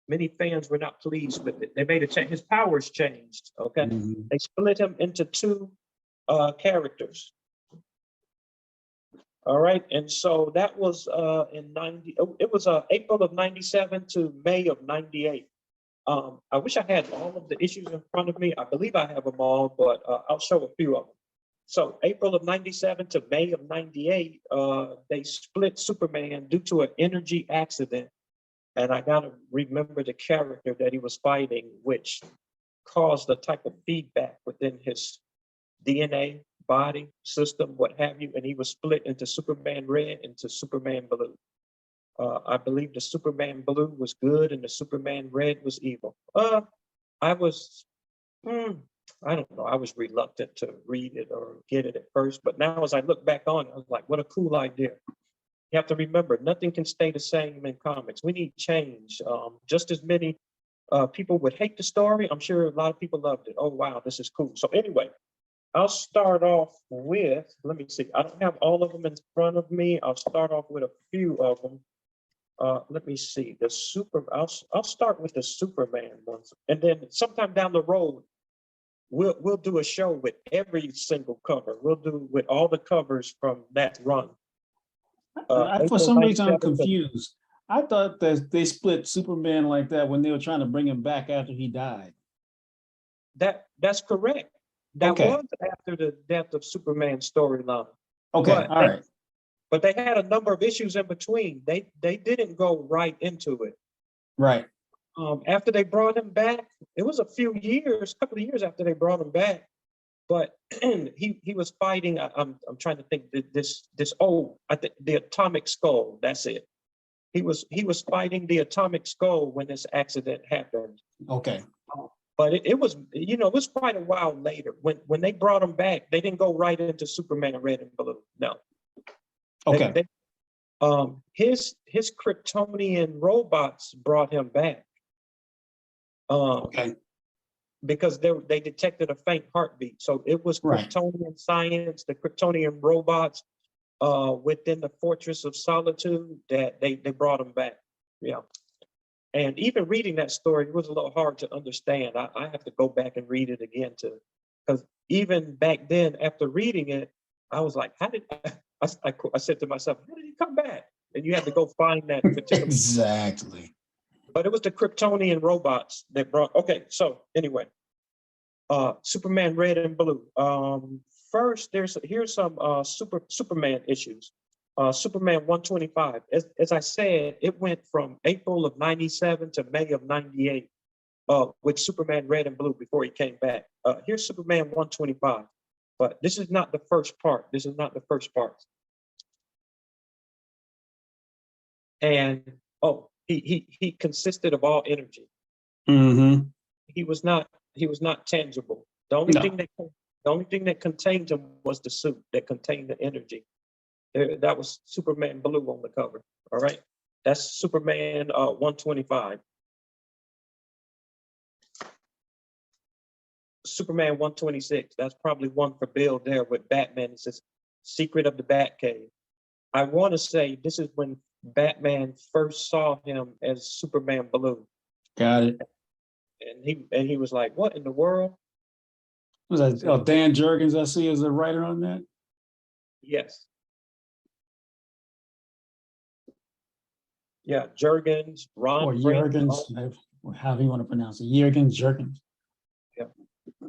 many fans were not pleased with it. They made a change. His powers changed. Okay, Mm-hmm. they split him into 2 characters. All right, and so that was in 90. It was April of 97 to May of 98. I wish I had all of the issues in front of me. I believe I have them all, but I'll show a few of them. So April of 97 to May of 98, they split Superman due to an energy accident. And I got to remember the character that he was fighting, which caused a type of feedback within his DNA, body, system, what have you. And he was split into Superman Red into Superman Blue. I believe the Superman Blue was good and the Superman Red was evil. I was, I don't know, I was reluctant to read it or get it at first. But now as I look back on it, I was like, what a cool idea. You have to remember, nothing can stay the same in comics. We need change. Just as many people would hate the story, I'm sure a lot of people loved it. Oh, wow, this is cool. So anyway, I'll start off with, let me see, I don't have all of them in front of me. I'll start off with a few of them. Let me see, I'll start with the Superman ones. And then sometime down the road, we'll do a show with every single cover. We'll do with all the covers from that run. For April some reason, I'm 97 to confused. I thought that they split Superman like that when they were trying to bring him back after he died. that's correct. That Okay. was after the death of Superman storyline. Okay. But All right. they had a number of issues in between. They didn't go right into it. Right. After they brought him back, it was a couple of years after they brought him back. but he was fighting. I'm trying to think this. Oh, I think the atomic skull. That's it. He was fighting the atomic skull when this accident happened. Okay. But it was, it was quite a while later. When they brought him back, they didn't go right into Superman Red and Blue. No. Okay. His Kryptonian robots brought him back. Okay. Because they detected a faint heartbeat. So it was Right. Kryptonian science, the Kryptonian robots within the Fortress of Solitude that they brought him back. Yeah. And even reading that story, it was a little hard to understand. I have to go back and read it again because even back then, after reading it, I was like, how did I said to myself, how did he come back? And you had to go find that particular. Exactly. But it was the Kryptonian robots that brought. Okay, so anyway, Superman Red and Blue. First, here's some Superman issues. Superman 125. As I said, it went from April of '97 to May of '98 with Superman Red and Blue before he came back. Here's Superman 125. But this is not the first part. This is not the first part. And he consisted of all energy. Mm-hmm. He was not tangible. The only thing that contained him was the suit that contained the energy. That was Superman Blue on the cover. All right, that's Superman 125. Superman 126. That's probably one for Bill there with Batman. It says Secret of the Batcave. I want to say this is when Batman first saw him as Superman Blue. Got it. And he was like, "What in the world?" Was that Dan Jurgens? I see as a writer on that. Yes. Yeah, Jurgens, Ron Or Frenz. Jurgens, however you want to pronounce it. Jurgens. Yeah.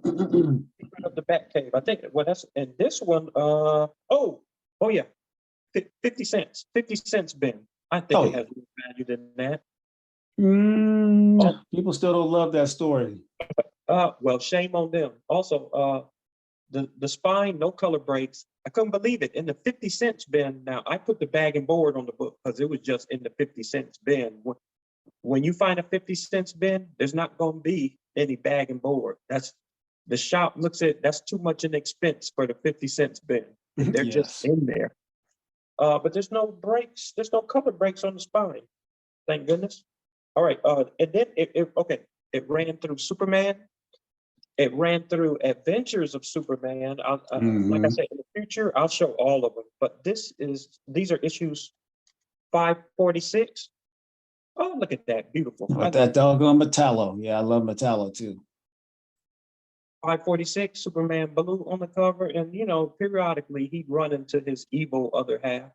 Secret of the Batcave. I think. Well, that's and this one. Oh yeah. 50 cents. 50 cents bin. I think it has more value than that. People still don't love that story. Well, shame on them. Also, the spine, no color breaks. I couldn't believe it. In the 50 cents bin, now I put the bag and board on the book because it was just in the 50 cents bin. When you find a 50 cents bin, there's not going to be any bag and board. That's the shop looks at that's too much an expense for the 50 cents bin. They're just in there. But there's no breaks. There's no color breaks on the spine. Thank goodness. All right. And then it ran through Superman. It ran through Adventures of Superman. Like I said, in the future, I'll show all of them. But these are issues 546. Oh, look at that. Beautiful. With that doggone Metallo. Yeah, I love Metallo too. 546, Superman Blue on the cover. And, periodically he'd run into his evil other half.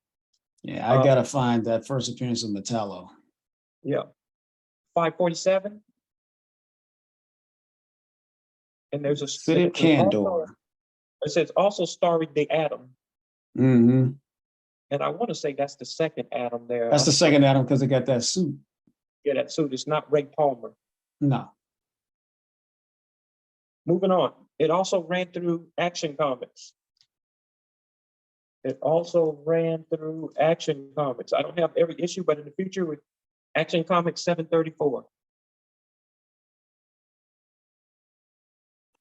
Yeah, I got to find that first appearance of Metallo. Yeah. 547. And there's a City of Candor. It says also starring the Atom. Mm-hmm. And I want to say that's the second Atom there. That's the second Atom because they got that suit. Yeah, that suit is not Ray Palmer. No. Moving on. It also ran through Action Comics. I don't have every issue, but in the future with Action Comics 734.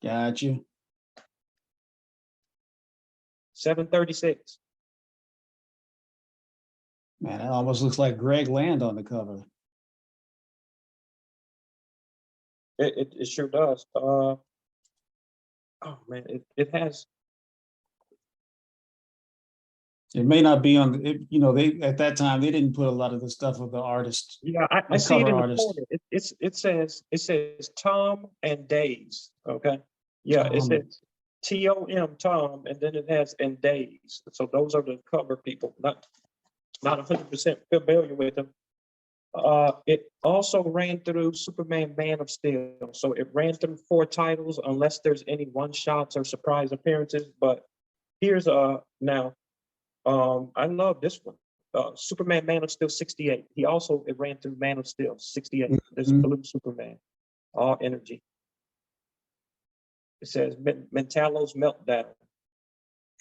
Got you. 736. Man, that almost looks like Greg Land on the cover. It sure does. Oh man, it has. It may not be on it, they at that time they didn't put a lot of the stuff of the artist. Yeah, I see it in the corner. It says Tom and Days. Okay. Yeah, it says TOM Tom, and then it has and Days. So those are the cover people. Not 100% familiar with them. It also ran through Superman Man of Steel. So it ran through 4 titles unless there's any one-shots or surprise appearances. But here's now. I love this one. Superman Man of Steel 68. It ran through Man of Steel 68. There's Blue Superman. All energy. It says Metallo's Meltdown.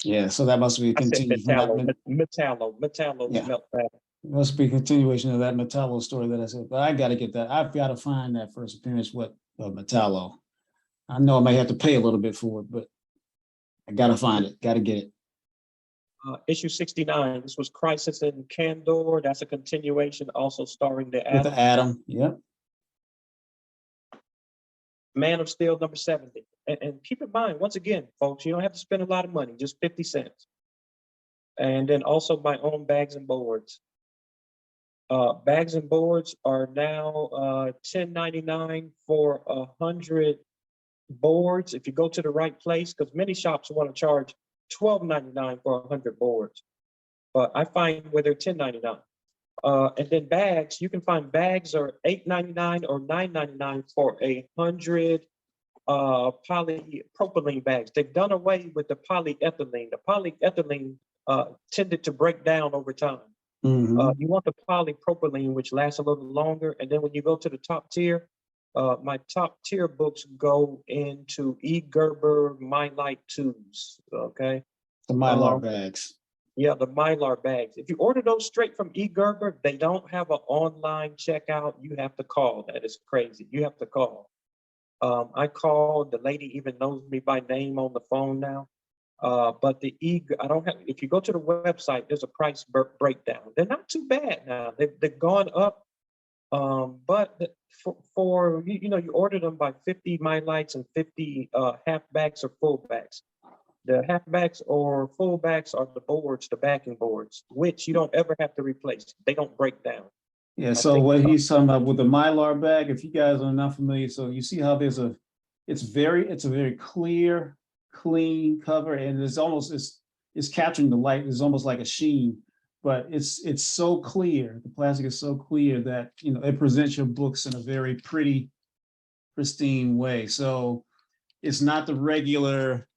Yeah, so that must be a I said continuation from that. Metallo's Yeah, Meltdown. it must be a continuation of that Metallo story that I said. But I got to get that. I've got to find that first appearance with Metallo. I know I may have to pay a little bit for it, but I got to find it. Got to get it. Issue 69. This was Crisis in Candor. That's a continuation, also starring the With Atom. the Atom. Yep. Man of Steel number 70. And keep in mind, once again, folks, you don't have to spend a lot of money, just 50 cents. And then also my own bags and boards. Bags and boards are now $10.99 for 100 boards. If you go to the right place, because many shops want to charge $12.99 for 100 boards. But I find where they're $10.99. And then bags, you can find bags are $8.99 or $9.99 for 100 polypropylene bags. They've done away with the polyethylene. The polyethylene tended to break down over time. You want the polypropylene, which lasts a little longer. And then when you go to the top tier, my top tier books go into E. Gerber Mylight tubes. Okay. The Mylar bags. Yeah, the Mylar bags. If you order those straight from E. Gerber, they don't have an online checkout. You have to call. That is crazy. You have to call. I called. The lady even knows me by name on the phone now. But I don't have. If you go to the website, there's a price breakdown. They're not too bad now. They've gone up. But for you order them by 50 Mylights and 50 halfbacks or fullbacks. The halfbacks or fullbacks are the boards, the backing boards, which you don't ever have to replace. They don't break down. Yeah, so what he's talking about with the Mylar bag, if you guys are not familiar, so you see how it's a very clear, clean cover, and it's capturing the light. It's almost like a sheen, but it's so clear. The plastic is so clear that it presents your books in a very pretty, pristine way. So it's not the regular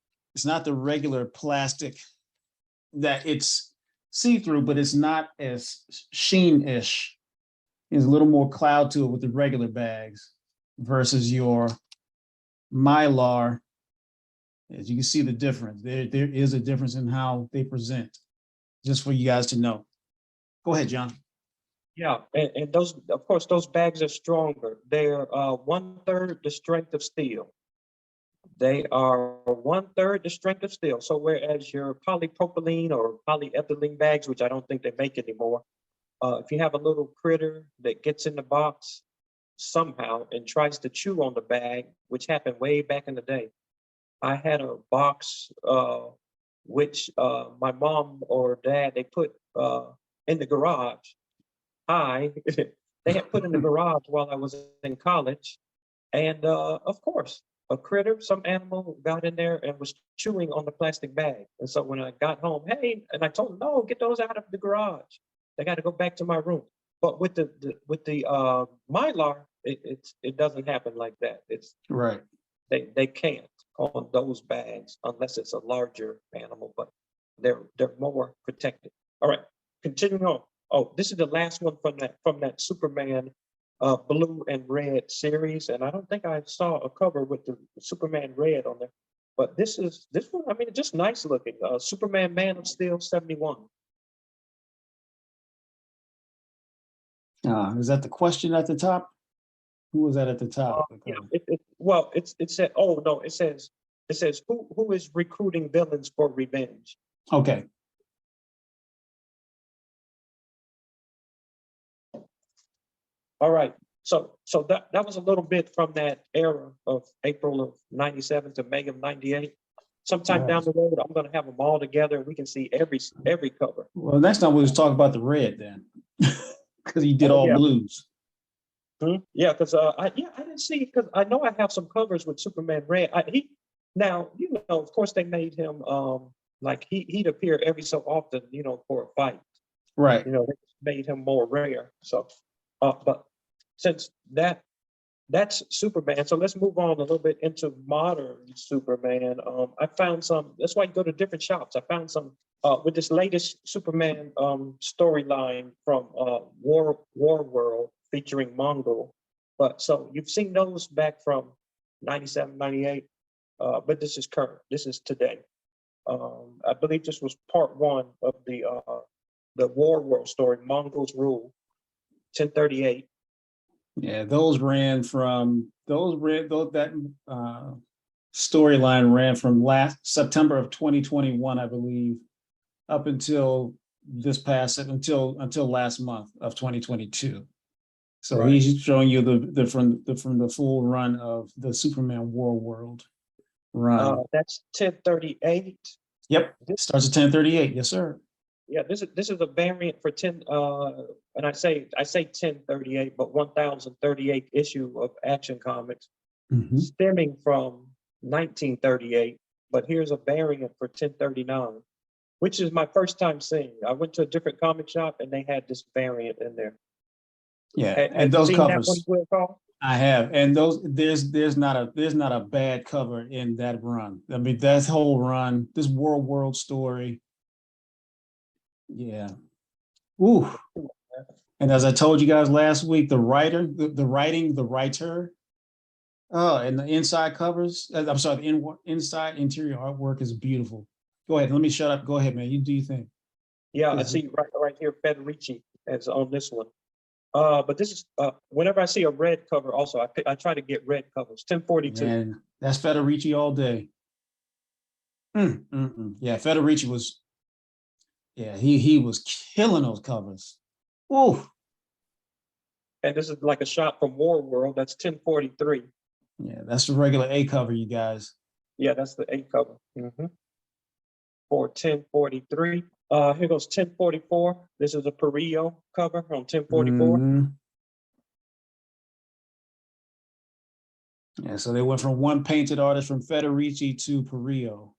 plastic that it's see-through, but it's not as sheen-ish. There's a little more cloud to it with the regular bags versus your Mylar. As you can see the difference, there is a difference in how they present, just for you guys to know. Go ahead, John. Yeah, and those, of course, those bags are stronger. They're 1/3 the strength of steel. They are 1/3 the strength of steel. So whereas your polypropylene or polyethylene bags, which I don't think they make anymore, if you have a little critter that gets in the box somehow and tries to chew on the bag, which happened way back in the day. I had a box which my mom or dad, they put in the garage. They had put in the garage while I was in college. And of course, a critter, some animal got in there and was chewing on the plastic bag. And so when I got home, hey, and I told them, no, get those out of the garage. They got to go back to my room. But with the Mylar, it doesn't happen like that. It's right. They can't on those bags unless it's a larger animal, but they're more protected. All right, continuing on. Oh, this is the last one from that Superman blue and red series, and I don't think I saw a cover with the Superman red on there. But this one. I mean, just nice looking. Superman Man of Steel 71. Is that the question at the top? Who was that at the top? Yeah, it said. Oh no, it says who is recruiting villains for revenge. Okay. All right. So that was a little bit from that era of April of '97 to May of '98. Sometime down the road, I'm going to have them all together, and we can see every cover. Well, next time we'll just talk about the red then, because he did all blues. Yeah, because I didn't see, because I know I have some covers with Superman red. Now of course they made him like he'd appear every so often, for a fight. Right. They made him more rare. So, but since that's Superman, so let's move on a little bit into modern Superman. I found some. That's why you go to different shops. I found some with this latest Superman storyline from War World featuring Mongol. But so you've seen those back from '97, '98. but this is current. This is today. I believe this was part one of the War World story, Mongols Rule, 1038. Yeah, those ran from that storyline ran from last September of 2021, I believe, up until until last month of 2022. So Right. he's showing you from the full run of the Superman War World run. That's 1038. Yep, This, starts at 1038. Yes, sir. yeah, this is a variant for 10. And I say 1038, but 1038 issue of Action Comics, Mhm. stemming from 1938. But here's a variant for 1039, which is my first time seeing. I went to a different comic shop and they had this variant in there. Yeah, Have and you those seen that one, covers Will Call? I have, and those there's not a bad cover in that run. I mean, that whole run, this world story. Yeah. Ooh. And as I told you guys last week, the writer, oh, and the inside covers, I'm sorry, the inside interior artwork is beautiful. Go ahead. Let me shut up. Go ahead, man. You do you think? Yeah, I see right here, Federici is on this one. But this is whenever I see a red cover, also I try to get red covers. 1042. And that's Federici all day. Yeah, Federici was, yeah, he was killing those covers. Ooh. And this is like a shot from War World. That's 1043. Yeah, that's the regular A cover, you guys. Yeah, that's the A cover. For 1043. Here goes 1044. This is a Perillo cover on 1044. Yeah, so they went from one painted artist from Federici to Perillo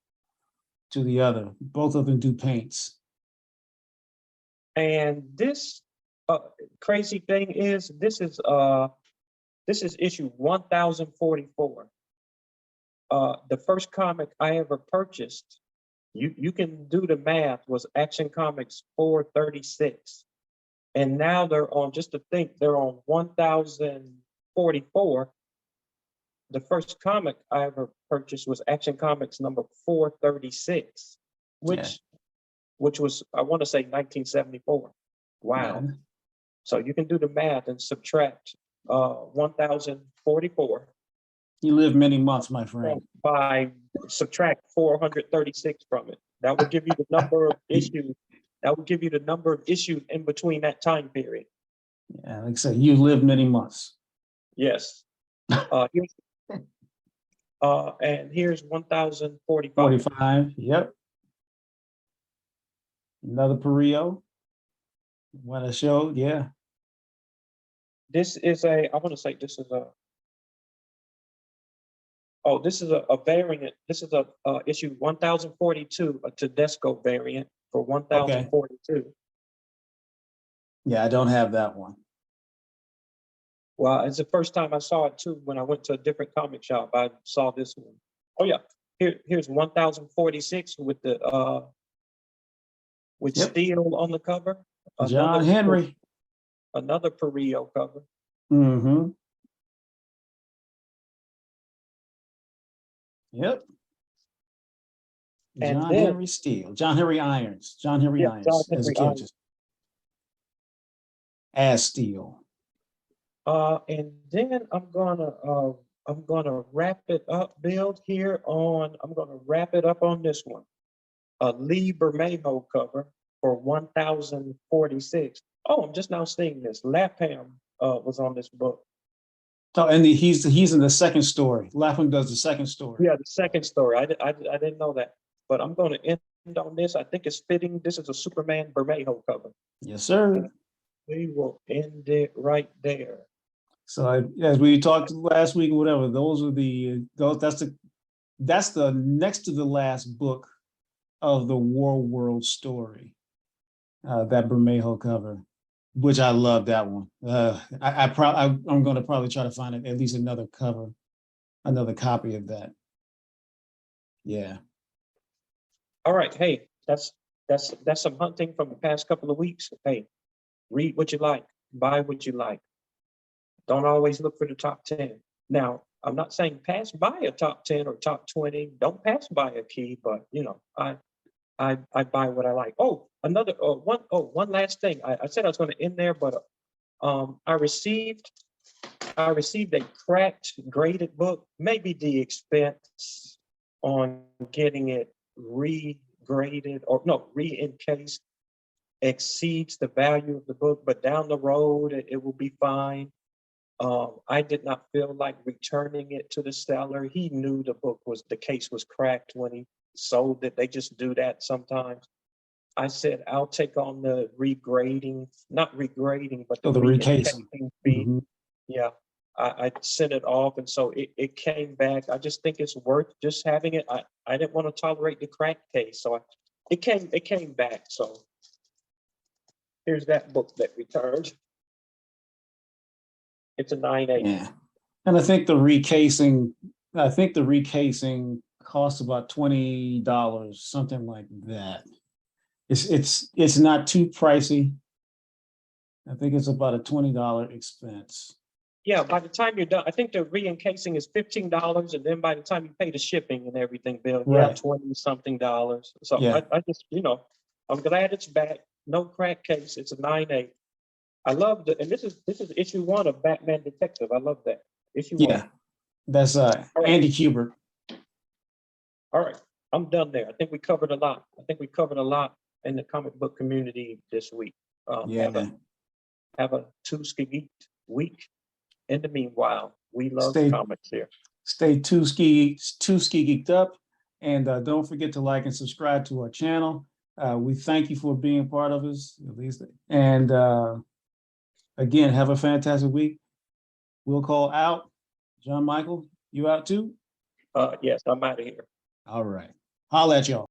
to the other. Both of them do paints. And this crazy thing is this is issue 1044. The first comic I ever purchased, you can do the math, was Action Comics 436. And now they're on, just to think, they're on 1044. The first comic I ever purchased was Action Comics number 436, Yeah. which was, I want to say, 1974. Wow. Yeah. So you can do the math and subtract 1044 You live many months, my friend. by subtract 436 from it. That would give you the number of issues. That would give you the number of issues in between that time period. Yeah, like I said, you live many months. Yes. And here's 1045. 45. Yep. Another Perillo. What I showed, yeah. This is I want to say this is this is a variant. This is a issue 1042, a Tedesco variant for 1042. Yeah, I don't have that one. Well, it's the first time I saw it too. When I went to a different comic shop, I saw this one. Oh yeah, here's 1046 with the steel on the cover. John Henry. Another Perillo cover. Yep. And John Henry Steel. John Henry Irons. John Henry Irons as a character. As Steel. And then I'm gonna wrap it up, build here on. I'm gonna wrap it up on this one. A Lee Bermejo cover for 1046. Oh, I'm just now seeing this. Lapham was on this book. Oh, and he's in the second story. Lapham does the second story. Yeah, the second story. I didn't know that, but I'm going to end on this. I think it's fitting. This is a Superman Bermejo cover. Yes, sir. We will end it right there. So as we talked last week or whatever, that's the next to the last book of the War World story. That Bermejo cover, which I love that one. I'm going to probably try to find at least another copy of that. Yeah. All right. Hey, that's some hunting from the past couple of weeks. Hey, read what you like, buy what you like. Don't always look for the top 10. Now, I'm not saying pass by a top 10 or top 20. Don't pass by a key, but I buy what I like. Oh, one last thing. I said I was going to end there, but I received a cracked graded book. Maybe the expense on getting it regraded or no, re-encased exceeds the value of the book, but down the road it will be fine. I did not feel like returning it to the seller. He knew the case was cracked when he sold it. They just do that sometimes. I said, I'll take on the regrading, not regrading, but the Oh, the recasing. re-encasing fee. Mhm. Yeah, I sent it off, and so it came back. I just think it's worth just having it. I didn't want to tolerate the crack case, so it came back. So here's that book that returned. It's a 9.8. Yeah. And I think the recasing costs about $20, something like that. It's not too pricey. I think it's about a $20 expense. Yeah, by the time you're done, I think the re-encasing is $15, and then by the time you pay the shipping and everything, Bill, yeah, Right. 20 something dollars. So Yeah. I just, I'm glad it's back. No crack case. It's a 9.8. I love and this is issue 1 of Batman Detective. I love that. Issue 1. Yeah. That's right. Andy Kubert. All right, I'm done there. I think we covered a lot. In the comic book community this week. Yeah. Have a Tuesday week. In the meanwhile, we love Stay comics here. Stay two ski geeked up, and don't forget to like and subscribe to our channel. We thank you for being part of us, at least. And again, have a fantastic week. We'll call out. John Michael, you out too? Yes, I'm out of here. All right. Holla at y'all.